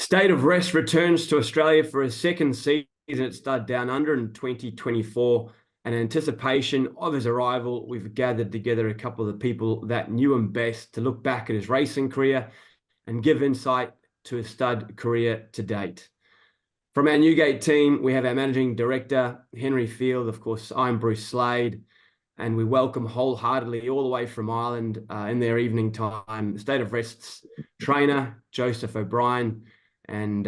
State of Rest returns to Australia for a second season at Stud Down Under in 2024. And in anticipation of his arrival, we've gathered together a couple of the people that knew him best to look back at his racing career and give insight to his stud career to date. From our Newgate team, we have our Managing Director, Henry Field. Of course, I'm Bruce Slade. And we welcome wholeheartedly all the way from Ireland in their evening time, State of Rest's trainer, Joseph O'Brien, and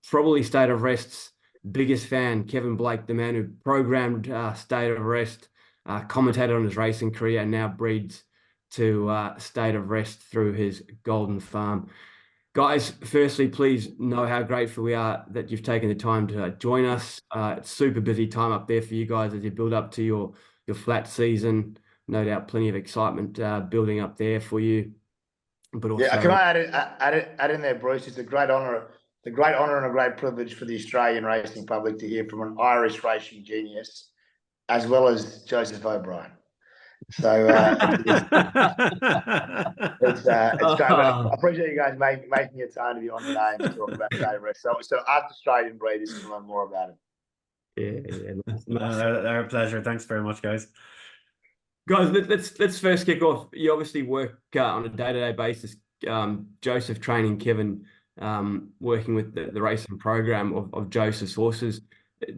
probably State of Rest's biggest fan, Kevin Blake, the man who programmed State of Rest, commentated on his racing career, and now breeds to State of Rest through his Golden Farm. Guys, firstly, please know how grateful we are that you've taken the time to join us. It's super busy time up there for you guys as you build up to your flat season. No doubt plenty of excitement building up there for you. But also, yeah, can I add in there, Bruce? It's a great honour and a great privilege for the Australian racing public to hear from an Irish racing genius, as well as Joseph O'Brien. So it's great. I appreciate you guys making your time to be on today and to talk about State of Rest. So us Australian breeders can learn more about it. Our pleasure. Thanks very much, guys. Guys, let's first kick off. You obviously work on a day-to-day basis. Joseph training Kevin, working with the racing program of Joseph's horses.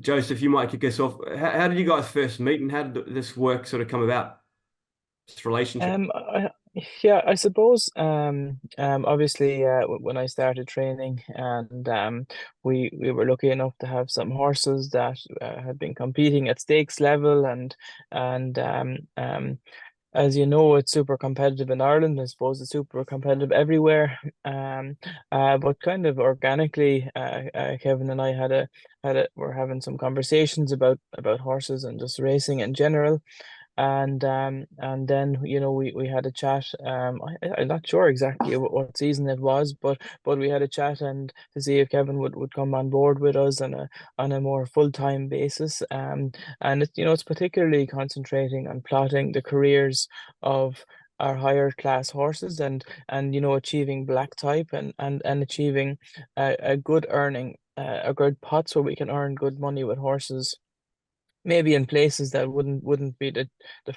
Joseph, you might kick us off. How did you guys first meet, and how did this work sort of come about? This relationship. Yeah, I suppose obviously when I started training, and we were lucky enough to have some horses that had been competing at stakes level, and as you know, it's super competitive in Ireland. I suppose it's super competitive everywhere. But kind of organically, Kevin and I were having some conversations about horses and just racing in general. And then we had a chat. I'm not sure exactly what season it was, but we had a chat and to see if Kevin would come on board with us on a more full-time basis. And it's particularly concentrating on plotting the careers of our higher class horses and achieving black type and achieving a good earning, a good pots where we can earn good money with horses, maybe in places that wouldn't be the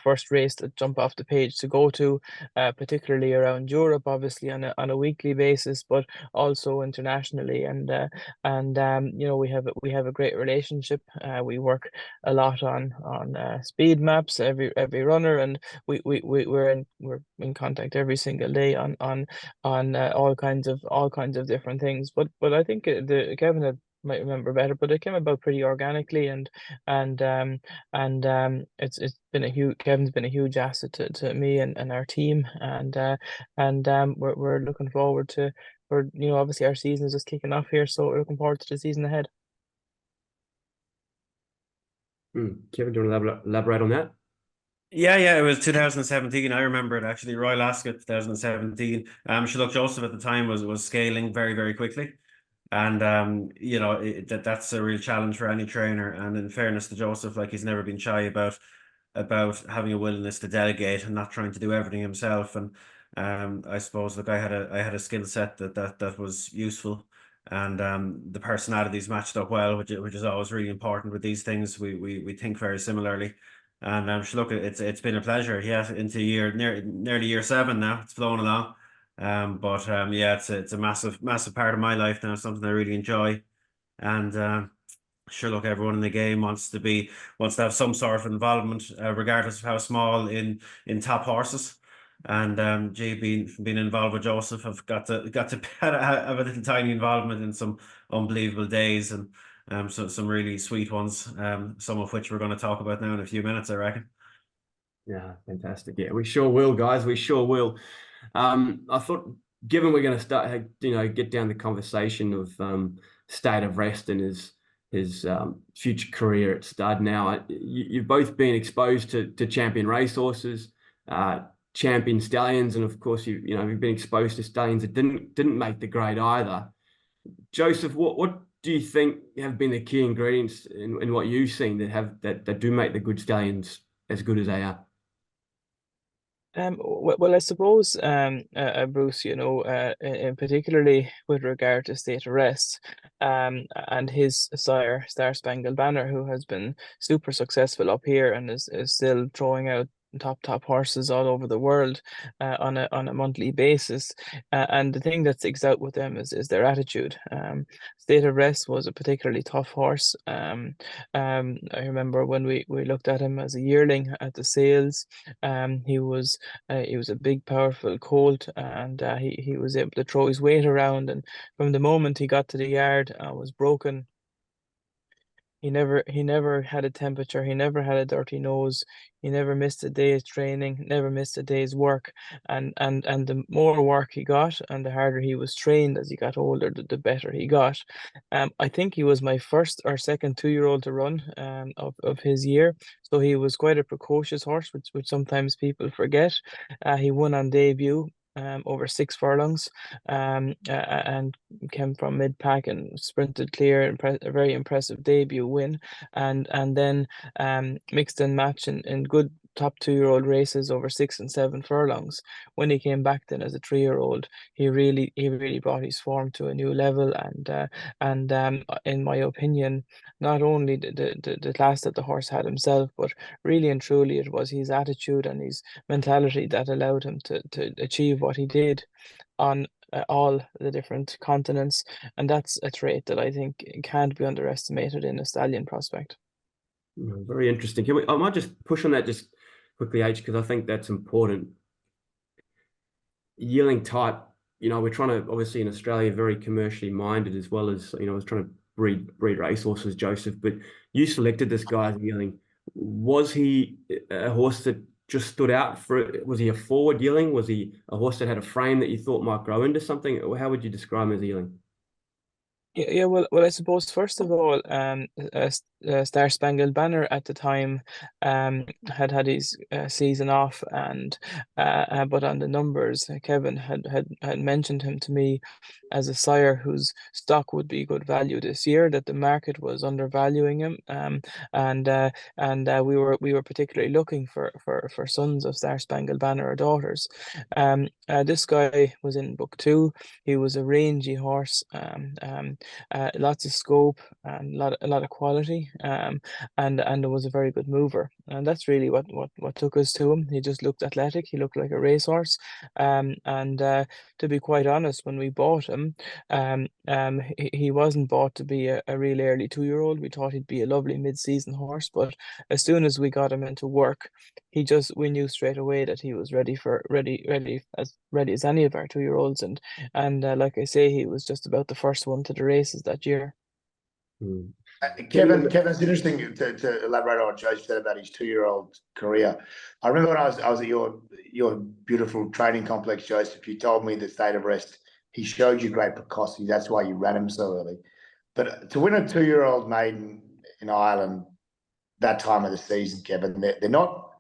first race that jump off the page to go to, particularly around Europe, obviously on a weekly basis, but also internationally. And we have a great relationship. We work a lot on speed maps every runner, and we're in contact every single day on all kinds of different things. But I think Kevin might remember better, but it came about pretty organically, and it's been Kevin's been a huge asset to me and our team, and we're looking forward to, obviously our season is just kicking off here, so we're looking forward to the season ahead. Kevin, do you want to elaborate on that? Yeah, it was 2017. I remember it actually, Royal Ascot 2017. Look, Joseph at the time was scaling very, very quickly. And that's a real challenge for any trainer. And in fairness to Joseph, like, he's never been shy about having a willingness to delegate and not trying to do everything himself. And I suppose, look, I had a skill set that was useful, and the personalities matched up well, which is always really important with these things. We think very similarly. And look, it's been a pleasure. Yeah, into nearly year 7 now. It's flown along. Yeah, it's a massive part of my life now, something I really enjoy. And sure, look, everyone in the game wants to have some sort of involvement, regardless of how small, in top horses. And being involved with Joseph, I've got to have a little tiny involvement in some unbelievable days, and so some really sweet ones, some of which we're going to talk about now in a few minutes, I reckon. Yeah, fantastic. Yeah, we sure will, guys. We sure will. I thought, given we're going to start, get down the conversation of State of Rest and his future career at stud. Now, you've both been exposed to champion racehorses, champion stallions, and of course you've been exposed to stallions that didn't make the grade either. Joseph, what do you think have been the key ingredients in what you've seen that do make the good stallions as good as they are? Well, I suppose, Bruce, in particularly with regard to state arrest, and his sire, Star Spangled Banner, who has been super successful up here and is still throwing out top horses all over the world, on a monthly basis. And the thing that sticks out with them is their attitude. State arrest was a particularly tough horse. I remember when we looked at him as a yearling at the sales. He was a big, powerful colt, and he was able to throw his weight around. And from the moment he got to the yard, was broken. He never had a temperature. He never had a dirty nose. He never missed a day's training. Never missed a day's work. And the more work he got, and the harder he was trained as he got older, the better he got. I think he was my first or second 2-year-old to run, of his year. So he was quite a precocious horse, which sometimes people forget. He won on debut. Over 6 furlongs, and came from mid pack and sprinted clear. A very impressive debut win, and then mixed and matched in good top 2-year-old races over 6 and 7 furlongs. When he came back then as a 3-year-old, he really brought his form to a new level, and in my opinion, not only the class that the horse had himself, but really and truly it was his attitude and his mentality that allowed him to achieve what he did on all the different continents. And that's a trait that I think can't be underestimated in a stallion prospect. Very interesting. I might just push on that just quickly, H, because I think that's important. Yearling type, we're trying to, obviously in Australia, very commercially minded, as well as, I was trying to breed racehorses, Joseph, but you selected this guy as yearling. Was he a horse that just stood out was he a forward yearling? Was he a horse that had a frame that you thought might grow into something? Or how would you describe him as a yearling? Yeah, well, I suppose first of all, Star Spangled Banner at the time, had his season off, and but on the numbers, Kevin had mentioned him to me as a sire whose stock would be good value this year. That the market was undervaluing him, and we were particularly looking for sons of Star Spangled Banner or daughters. This guy was in book 2. He was a rangy horse. Lots of scope and a lot of quality, and it was a very good mover, and that's really what took us to him. He just looked athletic. He looked like a racehorse, and to be quite honest, when we bought him, he wasn't bought to be a real early 2-year-old. We thought he'd be a lovely mid-season horse, but as soon as we got him into work, we knew straight away that he was ready as any of our 2-year-olds, and like I say, he was just about the first one to the races that year. Kevin, it's interesting to elaborate on what Joe said about his 2-year-old career. I remember when I was at your beautiful training complex, Joseph, you told me the state of rest, he showed you great precocity. That's why you ran him so early. But to win a 2-year-old maiden in Ireland that time of the season, Kevin, they're not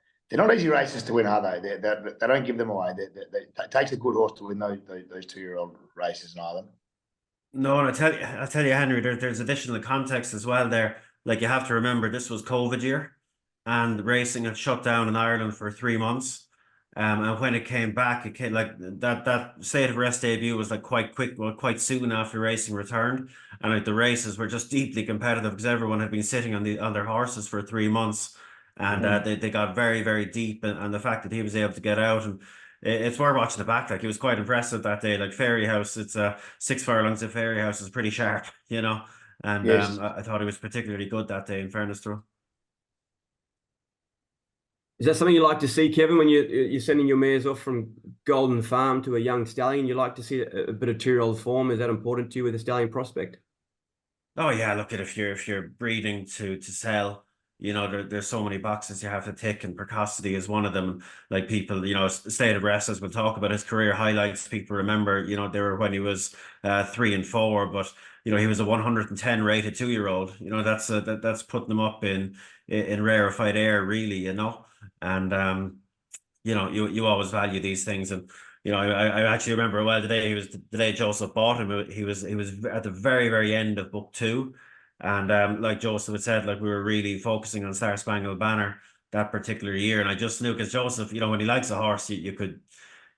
easy races to win, are they? They don't give them away. It takes a good horse to win those 2-year-old races in Ireland. No, and I tell you, Henry, there's additional context as well there. Like, you have to remember, this was COVID year, and racing had shut down in Ireland for 3 months. And when it came back, it came like that state of rest debut was like quite quick, well, quite soon after racing returned, and like the races were just deeply competitive because everyone had been sitting on their horses for 3 months, and they got very, very deep, and the fact that he was able to get out, and it's worth watching the back. Like, he was quite impressive that day. Like, Fairy House, it's 6 furlongs of Fairy House is pretty sharp, and Yes. I thought he was particularly good that day, in fairness to him. Is that something you like to see, Kevin, when you're sending your mares off from Golden Farm to a young stallion? You like to see a bit of 2-year-old form. Is that important to you with a stallion prospect? Oh yeah, look at if you're breeding to sell, there's so many boxes you have to tick, and precocity is one of them. Like, people, State of Rest, as we'll talk about his career highlights, people remember, they were when he was 3 and 4, but he was a 110 rated 2-year-old. That's putting them up in rarefied air, really, and you always value these things. And I actually remember, well, the day Joseph bought him, he was at the very, very end of book 2, and like Joseph had said, like, we were really focusing on Star Spangled Banner that particular year. And I just knew, because Joseph, you know, when he likes a horse, you could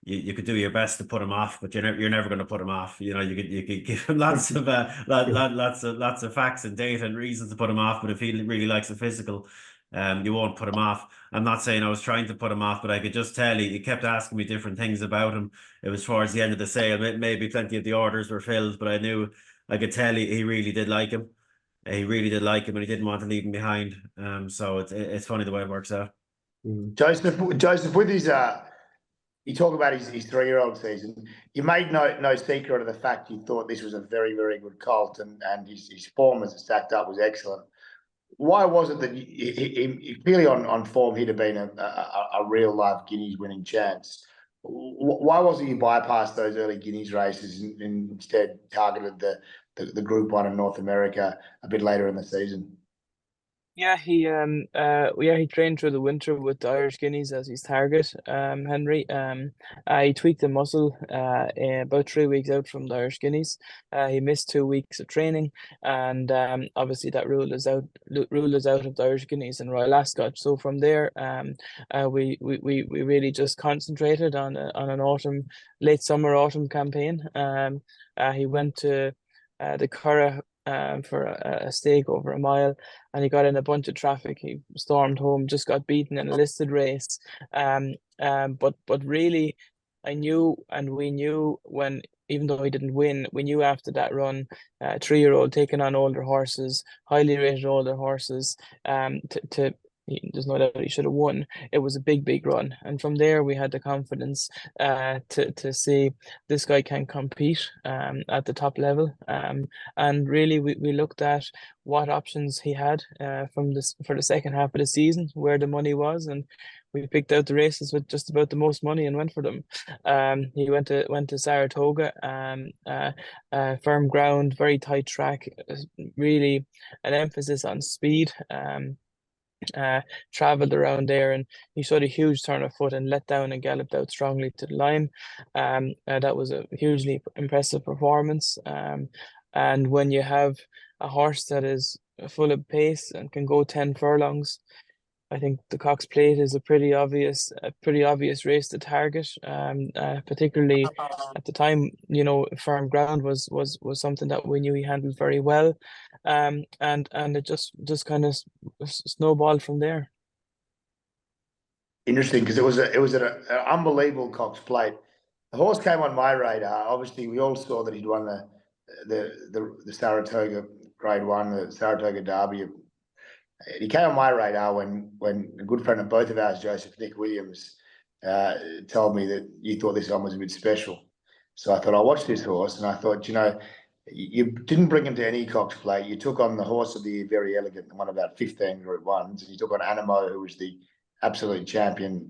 do your best to put him off, but you're never going to put him off. You know, you could give him lots of lots of facts and data and reasons to put him off. But if he really likes the physical, you won't put him off. I'm not saying I was trying to put him off, but I could just tell he kept asking me different things about him. It was towards the end of the sale. Maybe plenty of the orders were filled, but I could tell he really did like him. He really did like him, and he didn't want to leave him behind. So it's funny the way it works out. Joseph, with his you talk about his 3-year-old season. You made no secret of the fact you thought this was a very, very good colt, and his form as it stacked up was excellent. Why was it that he clearly on form he'd have been a real live Guineas winning chance? Why wasn't you bypassed those early Guineas races and instead targeted the Group 1 in North America a bit later in the season? Yeah, he trained through the winter with the Irish Guineas as his target, Henry. He tweaked the muscle about 3 weeks out from the Irish Guineas. He missed 2 weeks of training, and obviously that ruled us out of the Irish Guineas and Royal Ascot. So from there, we really just concentrated on an late summer autumn campaign. He went to the Curragh for a stake over a mile, and he got in a bunch of traffic. He stormed home, just got beaten in a listed race. But really, I knew, and we knew, when, even though he didn't win, we knew after that run, 3-year-old taking on older horses, highly rated older horses, there's no doubt he should have won. It was a big run, and from there we had the confidence to see this guy can compete at the top level. And really we looked at what options he had for the second half of the season, where the money was, and we picked out the races with just about the most money and went for them. He went to Saratoga, firm ground, very tight track, really an emphasis on speed. Traveled around there, and he showed a huge turn of foot and let down and galloped out strongly to the line. That was a hugely impressive performance. And when you have a horse that is full of pace and can go 10 furlongs, I think the Cox Plate is a pretty obvious race to target. Particularly at the time, you know, firm ground was something that we knew he handled very well, and it just kind of snowballed from there. Interesting, because it was an unbelievable Cox Plate. The horse came on my radar. Obviously, we all saw that he'd won the Saratoga Grade 1, the Saratoga Derby. He came on my radar when a good friend of both of ours, Nick Williams, told me that you thought this one was a bit special. So I thought, I'll watch this horse, and I thought, you know, you didn't bring him to any Cox Plate. You took on the horse of the year, Very Elegant, and won about 15 Group 1s, and you took on Animo, who was the absolute champion,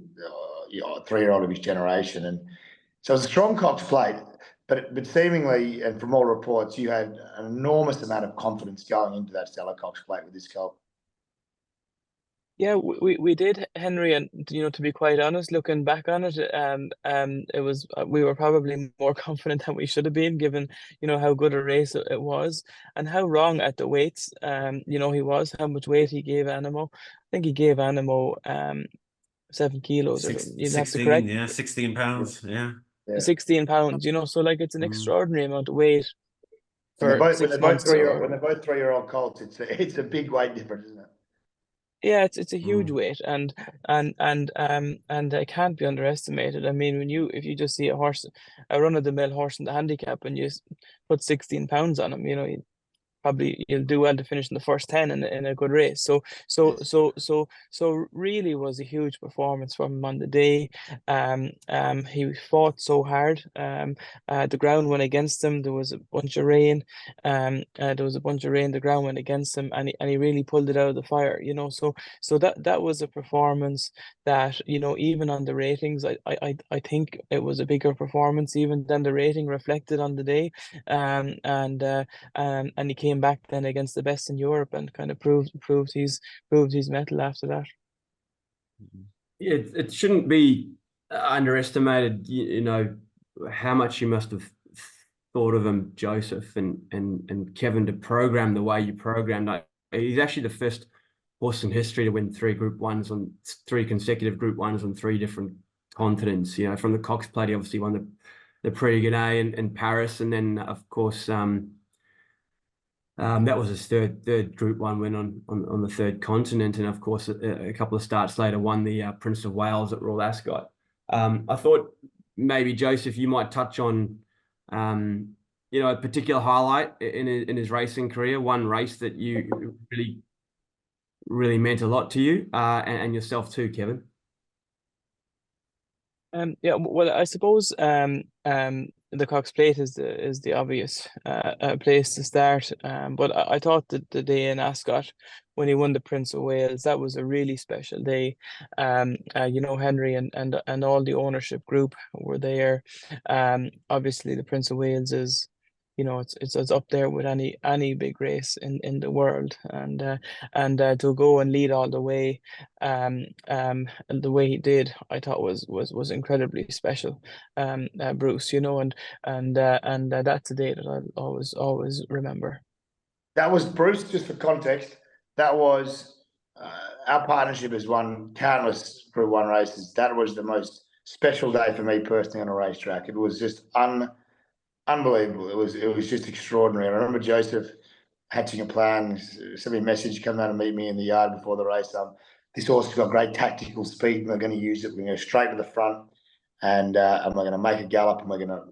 3-year-old of his generation. And so it was a strong Cox Plate, but seemingly, and from all reports, you had an enormous amount of confidence going into that Stella Cox Plate with this colt. Yeah, we did, Henry, and you know, to be quite honest, looking back on it, it was we were probably more confident than we should have been, given, you know, how good a race it was and how wrong at the weights you know, he was, how much weight he gave Animo. I think he gave Animo 7 kilos. You'd have to correct. 16 pounds. Yeah. 16 pounds. You know, so like it's an extraordinary amount of weight for when 6 they're months. When they're both 3-year-old colts, it's a big weight difference, isn't it? Yeah, it's a huge weight, and it can't be underestimated. I mean, if you just see a run-of-the-mill horse in the handicap, and you put 16 pounds on him, you know, you'll do well to finish in the first 10 in a good race. So really was a huge performance from him on the day. He fought so hard. The ground went against him. There was a bunch of rain. The ground went against him, and he really pulled it out of the fire. You know, so that was a performance that, you know, even on the ratings, I think it was a bigger performance even than the rating reflected on the day. And he came back then against the best in Europe and kind of proved his mettle after that. Yeah, it shouldn't be underestimated, you know, how much you must have thought of him, Joseph, and Kevin, to program the way you programmed. He's actually the first horse in history to win three consecutive Group 1s on three different continents. From the Cox Plate, he obviously won the progeny in Paris, and then of course that was his third Group 1 win on the third continent, and of course a couple of starts later won the Prince of Wales at Royal Ascot. I thought maybe Joseph, you might touch on a particular highlight in his racing career, one race that you really meant a lot to you, and yourself too, Kevin. Yeah, well, I suppose the Cox Plate is the obvious place to start. But I thought that the day in Ascot when he won the Prince of Wales, that was a really special day. Henry and all the ownership group were there. Obviously the Prince of Wales is, it's up there with any big race in the world, and to go and lead all the way, and the way he did, I thought was incredibly special, Bruce. And that's a day that I'll always remember. That was Bruce. Just for context, that was our partnership has won countless Group 1 races. That was the most special day for me personally on a racetrack. It was just unbelievable. It was just extraordinary. I remember Joseph hatching a plan, sent me a message, come down and meet me in the yard before the race. This horse has got great tactical speed, and we're going to use it. We're going to go straight to the front, and we're going to make a gallop, and we're going to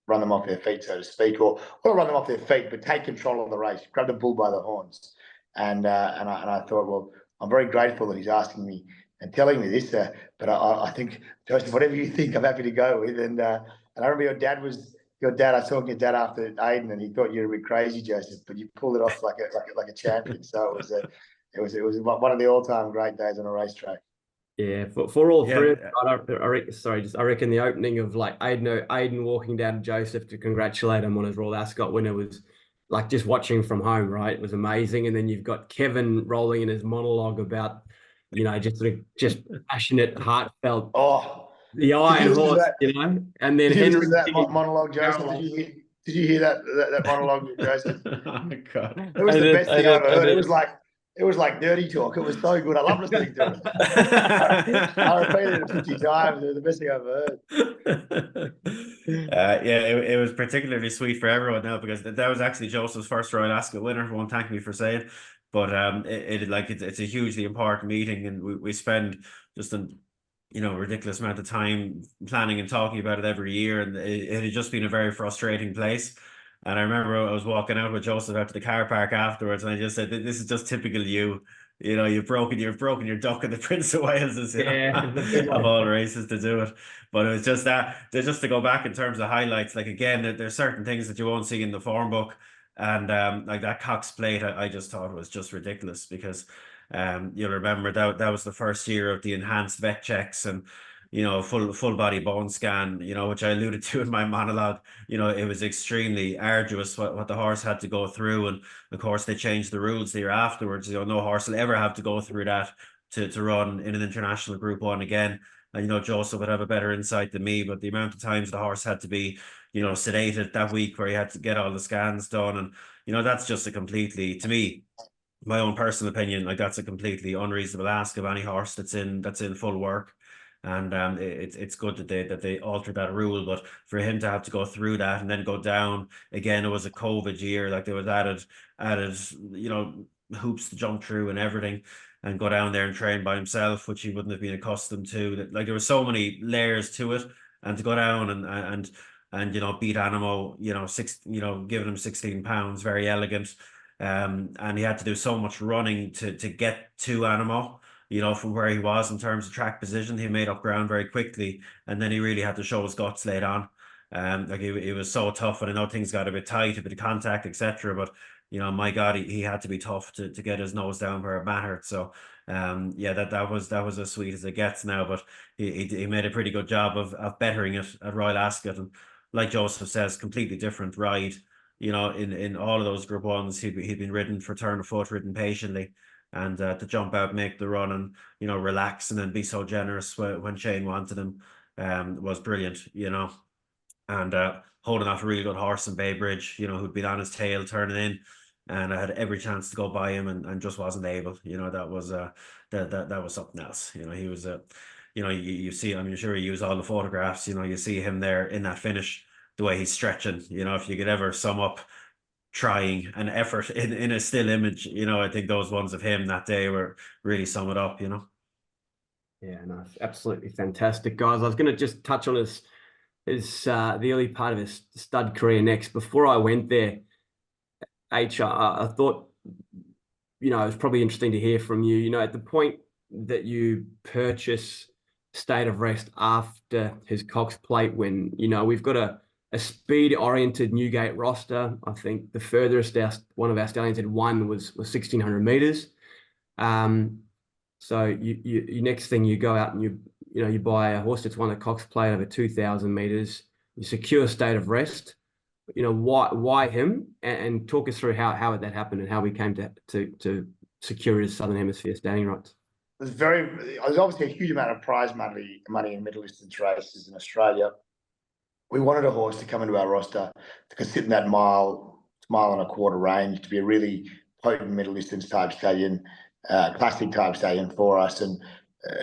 run them off their feet, so to speak, or not run them off their feet, but take control of the race, grab the bull by the horns. And I thought, well, I'm very grateful that he's asking me and telling me this, but I think, Joseph, whatever you think, I'm happy to go with. And I remember your dad, I was talking to your dad after Aiden, and he thought you were a bit crazy, Joseph, but you pulled it off like a champion. So it was one of the all-time great days on a racetrack. Yeah, for all three. I reckon the opening of like Aiden walking down to Joseph to congratulate him on his Royal Ascot winner was like just watching from home, right? It was amazing. And then you've got Kevin rolling in his monologue about, just passionate, heartfelt. Oh, the Iron Horse, and then Henry. That monologue, Joseph. Did you hear that monologue, Joseph? Oh God, it was the best thing I've ever heard. It was like dirty talk. It was so good. I love listening to it. I repeated it 50 times. It was the best thing I've heard. It was particularly sweet for everyone now, because that was actually Joseph's first Royal Ascot winner. He won't thank me for saying, but it's a hugely important meeting, and we spend just a ridiculous amount of time planning and talking about it every year, and it had just been a very frustrating place. And I remember I was walking out with Joseph out to the car park afterwards, and I just said, "This is just typical you. You've broken your duck in the Prince of Wales, of all races to do it." But it was just just to go back in terms of highlights. Like again, there's certain things that you won't see in the form book, and like that Cox Plate, I just thought was just ridiculous, because you'll remember that was the first year of the enhanced vet checks and full body bone scan, which I alluded to in my monologue. It was extremely arduous what the horse had to go through, and of course they changed the rules the year afterwards. No horse will ever have to go through that to run in an international Group 1 again. And Joseph would have a better insight than me, but the amount of times the horse had to be sedated that week, where he had to get all the scans done, and that's just a completely, to me, my own personal opinion, like that's a completely unreasonable ask of any horse that's in full work. And it's good that they altered that rule, but for him to have to go through that and then go down again, it was a COVID year, like there was added hoops to jump through and everything, and go down there and train by himself, which he wouldn't have been accustomed to. Like there were so many layers to it, and to go down and beat Animo, giving him 16 pounds, very elegant. And he had to do so much running to get to Animo, from where he was in terms of track position. He made up ground very quickly, and then he really had to show his guts late on. Like it was so tough, and I know things got a bit tight, a bit of contact, etc. But my God, he had to be tough to get his nose down where it mattered. So that was as sweet as it gets now. But he made a pretty good job of bettering it at Royal Ascot, and like Joseph says, completely different ride. In all of those Group 1s, he'd been ridden for turn of foot, ridden patiently, and to jump out, make the run, and relax, and then be so generous when Shane wanted him, was brilliant. And holding off a really good horse in Bay Bridge, who'd been on his tail turning in, and I had every chance to go by him, and just wasn't able. You know, that was that was something else. You know, he was you know, you see, I'm sure you use all the photographs. You know, you see him there in that finish, the way he's stretching. You know, if you could ever sum up trying and effort in a still image, you know, I think those ones of him that day were really sum it up. You know. Yeah, no, absolutely fantastic, guys. I was going to just touch on his the early part of his stud career next. Before I went there, I thought, you know, it was probably interesting to hear from you. You know, at the point that you purchase State of Rest after his Cox Plate win, you know, we've got a speed-oriented Newgate roster. I think the furthest one of our stallions had won was 1,600 meters. So you next thing you go out and you buy a horse that's won a Cox Plate over 2,000 meters. You secure State of Rest. You know, why him? And talk us through how that happened and how we came to secure his Southern Hemisphere standing rights. There's obviously a huge amount of prize money in middle distance races in Australia. We wanted a horse to come into our roster that could sit in that mile and a quarter range, to be a really potent middle distance type stallion, classic type stallion for us. And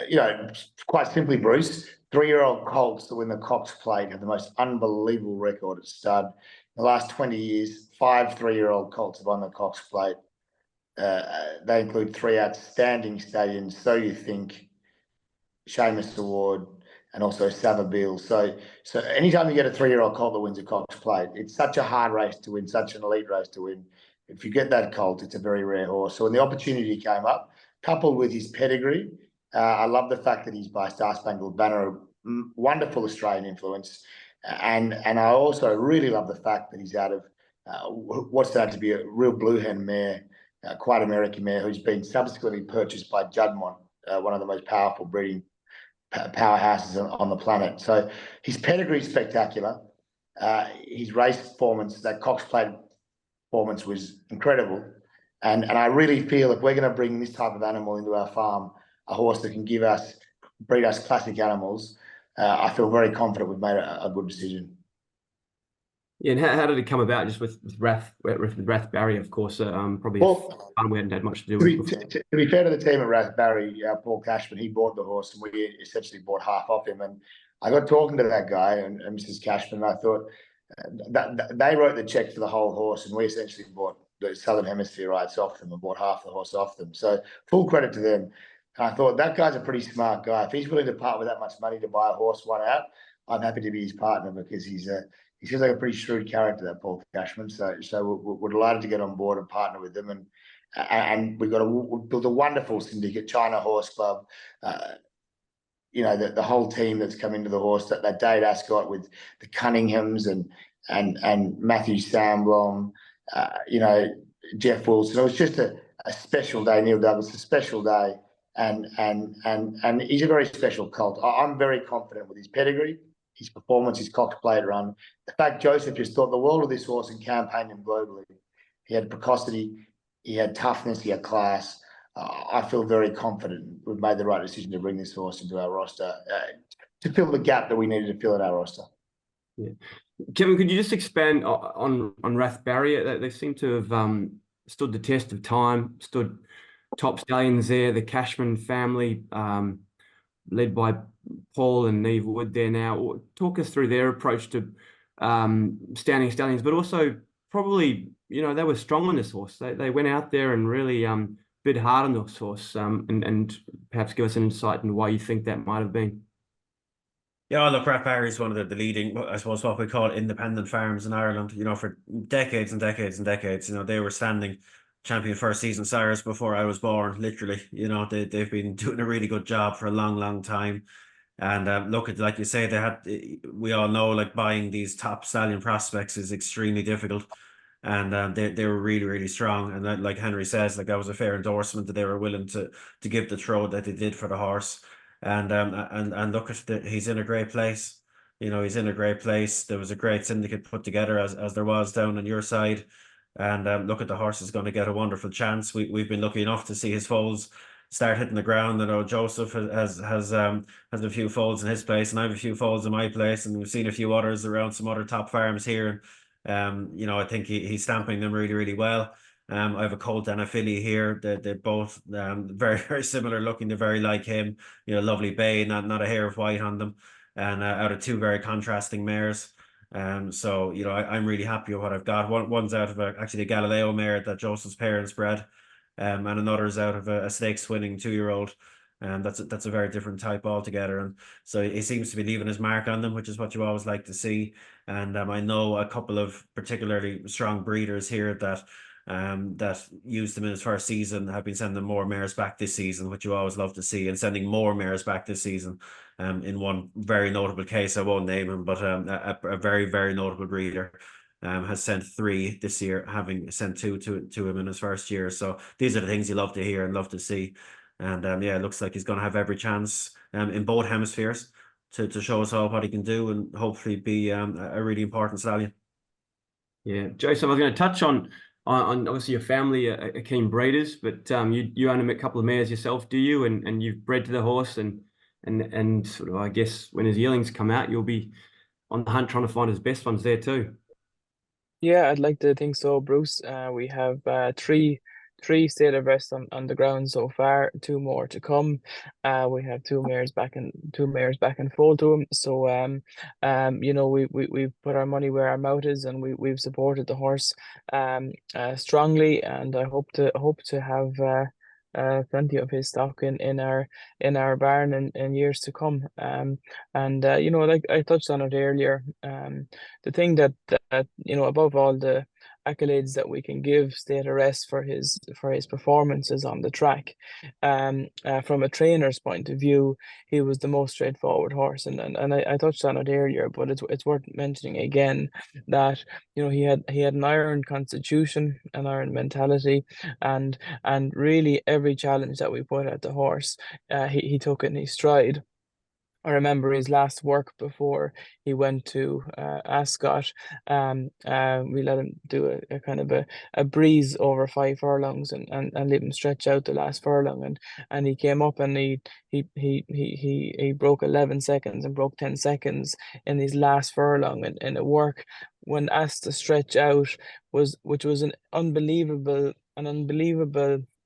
you know, quite simply, Bruce, 3-year-old colts that win the Cox Plate have the most unbelievable record at stud. In the last 20 years, 5 3-year-old colts have won the Cox Plate. They include 3 outstanding stallions, So You Think, Seamus Award, and also Savabeel. So anytime you get a 3-year-old colt that wins a Cox Plate, it's such a hard race to win, such an elite race to win. If you get that colt, it's a very rare horse. So when the opportunity came up, coupled with his pedigree, I love the fact that he's by Star Spangled Banner, a wonderful Australian influence. And I also really love the fact that he's out of what's that to be a real blue hen mare, quite American mare, who's been subsequently purchased by Juddmonte, one of the most powerful breeding powerhouses on the planet. So his pedigree is spectacular. His race performance, that Cox Plate performance, was incredible. And I really feel if we're going to bring this type of animal into our farm, a horse that can breed us classic animals, I feel very confident we've made a good decision. Yeah, and how did it come about? Just with Rathbarry, of course. Probably fun we hadn't had much to do with. To be fair to the team at Rathbarry, Paul Cashman, he bought the horse, and we essentially bought half off him. And I got talking to that guy and Mrs. Cashman, and I thought that they wrote the check for the whole horse, and we essentially bought the Southern Hemisphere rights off them and bought half the horse off them. So full credit to them. And I thought that guy's a pretty smart guy. If he's willing to part with that much money to buy a horse one out, I'm happy to be his partner, because he seems like a pretty shrewd character, that Paul Cashman. So we're delighted to get on board and partner with them. And we built a wonderful syndicate, China Horse Club. You know, the whole team that's come into the horse, that Dave Ascot with the Cunninghams and Matthew Samblom, you know, Jeff Wilson. It was just a special day. Neil Douglas, a special day. And he's a very special colt. I'm very confident with his pedigree, his performance, his Cox Plate run. The fact Joseph just thought the world of this horse and campaigned him globally. He had precocity, he had toughness, he had class. I feel very confident we've made the right decision to bring this horse into our roster to fill the gap that we needed to fill in our roster. Yeah, Kevin, could you just expand on Rathbarry? They seem to have stood the test of time, stood top stallions there. The Cashman family, led by Paul and Neve Wood there now. Talk us through their approach to standing stallions, but also probably, you know, they were strong on this horse. They went out there and really bid hard on this horse, and perhaps give us an insight into why you think that might have been. Yeah, look, Rathbarry is one of the leading, I suppose, what we call independent farms in Ireland. You know, for decades and decades and decades, you know, they were standing champion first season sires before I was born, literally. You know, they've been doing a really good job for a long, long time. And look, like you say, we all know, like, buying these top stallion prospects is extremely difficult. And they were really, really strong. And that, like Henry says, like, that was a fair endorsement that they were willing to give the throw that they did for the horse. And look at he's in a great place. You know, he's in a great place. There was a great syndicate put together, as there was down on your side. And look at the horse is going to get a wonderful chance. We've been lucky enough to see his foals start hitting the ground. I know Joseph has a few foals in his place, and I have a few foals in my place, and we've seen a few others around some other top farms here. You know, I think he's stamping them really, really well. I have a colt and a filly here. They're both very, very similar looking. They're very like him. Lovely bay, not a hair of white on them, and out of two very contrasting mares. So I'm really happy with what I've got. One's out of actually a Galileo mare that Joseph's parents bred, and another's out of a stakes winning 2-year-old. That's a very different type altogether, and so he seems to be leaving his mark on them, which is what you always like to see. And I know a couple of particularly strong breeders here that used him in his first season have been sending more mares back this season, which you always love to see, and sending more mares back this season. In one very notable case, I won't name him, but a very, very notable breeder has sent 3 this year, having sent 2 to him in his first year. So these are the things you love to hear and love to see. And yeah, it looks like he's going to have every chance in both hemispheres to show us all what he can do, and hopefully be a really important stallion. Yeah, Joseph, I was going to touch on obviously your family are keen breeders, but you own a couple of mares yourself, do you? And you've bred to the horse, and sort of, I guess, when his yearlings come out, you'll be on the hunt trying to find his best ones there too. Yeah, I'd like to think so, Bruce. We have three state of rest on the ground so far, 2 more to come. We have two mares back and foal to him. So we've put our money where our mouth is, and we've supported the horse strongly, and I hope to have plenty of his stock in our barn in years to come. Like I touched on it earlier, the thing that above all the accolades that we can give State Arrest for his performances on the track, from a trainer's point of view, he was the most straightforward horse, and I touched on it earlier, but it's worth mentioning again that he had an iron constitution, an iron mentality, and really every challenge that we put at the horse, he took it in his stride. I remember his last work before he went to Ascot. We let him do a kind of a breeze over 5 furlongs and let him stretch out the last furlong, and he came up and he broke 11 seconds and broke 10 seconds in his last furlong in a work when asked to stretch out, which was an unbelievable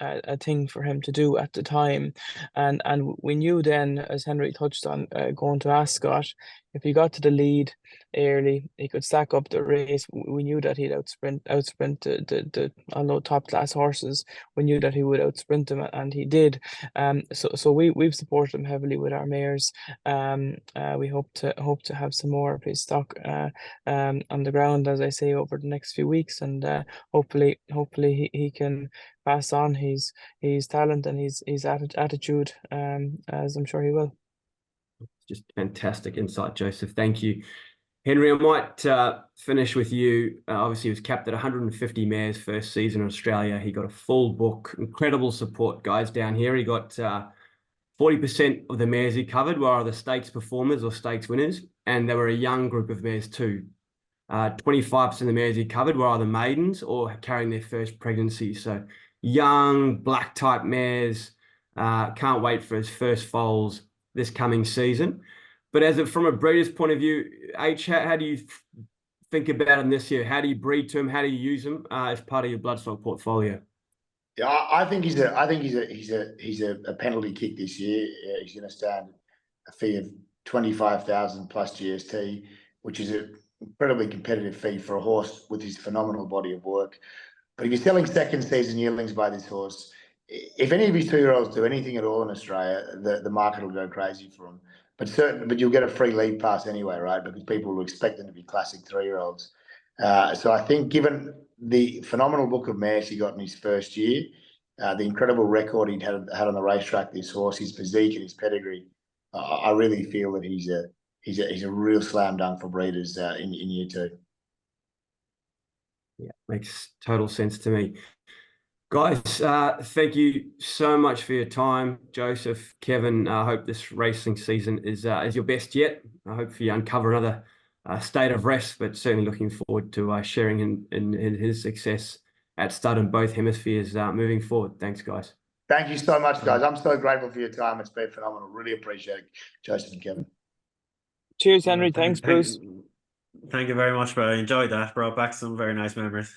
a thing for him to do at the time, and we knew then, as Henry touched on, going to Ascot, if he got to the lead early, he could stack up the race. We knew that he'd outsprint the although top class horses. We knew that he would outsprint them, and he did. So we've supported him heavily with our mares. We hope to have some more of his stock on the ground, as I say, over the next few weeks, and hopefully he can pass on his talent and his attitude, as I'm sure he will. Just fantastic insight, Joseph. Thank you. Henry, I might finish with you. Obviously, he was capped at 150 mares first season in Australia. He got a full book, incredible support, guys, down here. He got 40% of the mares he covered were either stakes performers or stakes winners, and they were a young group of mares too. 25% of the mares he covered were either maidens or carrying their first pregnancy. So young, black type mares. Can't wait for his first foals this coming season. But from a breeder's point of view, H, how do you think about him this year? How do you breed to him? How do you use him as part of your bloodstock portfolio? Yeah, I think he's a penalty kick this year. He's going to stand a fee of 25,000 plus GST, which is an incredibly competitive fee for a horse with his phenomenal body of work. But if you're selling second season yearlings by this horse, if any of his 2-year-olds do anything at all in Australia, the market will go crazy for him. But you'll get a free lead pass anyway, right? Because people will expect them to be classic 3-year-olds. So I think, given the phenomenal book of mares he got in his first year, the incredible record he'd had on the racetrack, this horse, his physique and his pedigree, I really feel that he's a real slam dunk for breeders in year 2. Yeah, makes total sense to me. Guys, thank you so much for your time. Joseph, Kevin, I hope this racing season is your best yet. I hope you uncover another State of Rest, but certainly looking forward to sharing in his success at stud in both hemispheres moving forward. Thanks, guys. Thank you so much, guys. I'm so grateful for your time. It's been phenomenal. Really appreciate it, Joseph and Kevin. Cheers, Henry. Thanks, Bruce. Thank you very much, bro. I enjoyed that. Brought back some very nice memories.